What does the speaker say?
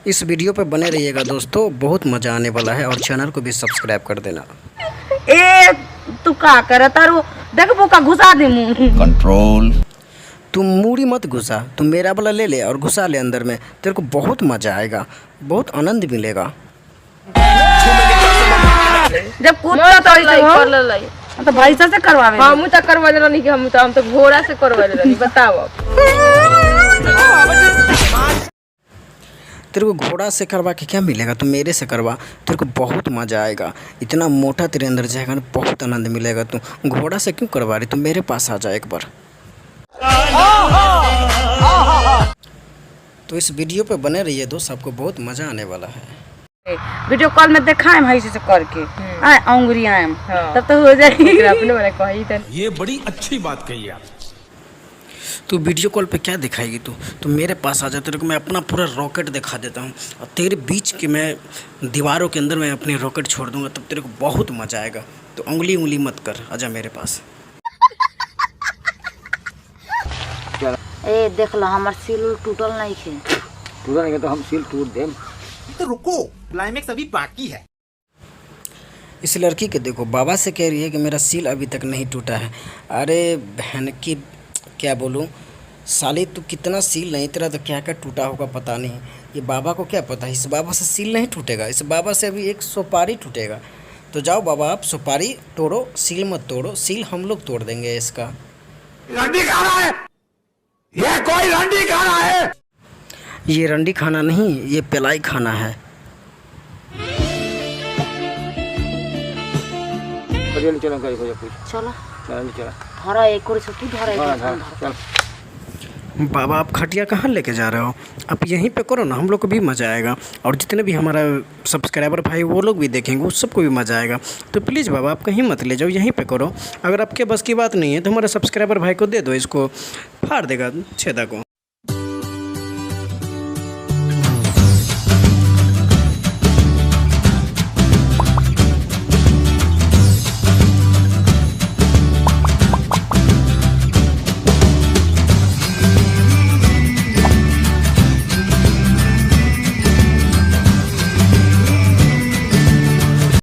इस वीडियो पे बने रहिएगा दोस्तों, बहुत मज़ा आने वाला है और चैनल को भी सब्सक्राइब कर देना। ए तू का कर तारू देखबो का घुसा दे मुंह कंट्रोल। तुम मूड़ी मत घुसा, तुम मेरा वाला ले ले और घुसा ले अंदर में, तेरे को बहुत मज़ा आएगा, बहुत आनंद मिलेगा। जब कूदता तो ऐसे कर ले तो भाई से करवावे हम तो करवाले रहनी कि हम तो घोड़ा से करवाले रहनी। बताओ तेरे को घोड़ा से करवा के क्या मिलेगा, तुम मेरे से करवा, तेरे को बहुत मज़ा आएगा, इतना मोटा तेरे अंदर जाएगा ना, बहुत आनंद मिलेगा। तू घोड़ा से क्यों करवा रही, तुम मेरे पास आ जा एक बार। तो इस वीडियो पे बने रहिए दोस्त, आपको बहुत मज़ा आने वाला है। वीडियो कॉल में दिखाएं भाई से करके आए अंगुरी आए तब तो हो जाएगी। अपने वाले कही था ये बड़ी अच्छी बात कही आप। तू वीडियो कॉल पे क्या दिखाएगी, तू मेरे पास आ जा, तेरे को मैं अपना पूरा रॉकेट दिखा देता हूँ और तेरे बीच के मैं दीवारों के अंदर मैं अपनी रॉकेट छोड़ दूँगा, तब तेरे को बहुत मज़ा आएगा। तो उंगली मत कर, आजा मेरे पास। ए देख लो हमार सील टूटल नहीं है। टूटा नहीं तो हम सील टूट दें। तो रुको, क्लाइमेक्स अभी बाकी है। इस लड़की के देखो, बाबा से कह रही है कि मेरा सील अभी तक नहीं टूटा है। अरे बहन की क्या बोलूँ, साली तू कितना सील नहीं, तेरा तो क्या क्या टूटा होगा पता नहीं। ये बाबा को क्या पता, इस बाबा से सील नहीं टूटेगा, इस बाबा से अभी एक सुपारी टूटेगा। तो जाओ बाबा, आप सुपारी तोड़ो, सील मत तोड़ो, सील हम लोग तोड़ देंगे इसका। रंडी खा रहा है, ये कोई रंडी खा रहा है। ये रंडी खाना नहीं, ये पिलाई खाना है। चलो चलो कुछ चलो चलो धरा एक और से तू धरा एक चल। बाबा आप खटिया कहाँ लेके जा रहे हो, आप यहीं पे करो ना, हम लोग को भी मज़ा आएगा और जितने भी हमारा सब्सक्राइबर भाई वो लोग भी देखेंगे, उस सबको भी मज़ा आएगा। तो प्लीज़ बाबा आप कहीं मत ले जाओ, यहीं पे करो। अगर आपके बस की बात नहीं है तो हमारे सब्सक्राइबर भाई को दे दो, इसको फाड़ देगा छेदा को।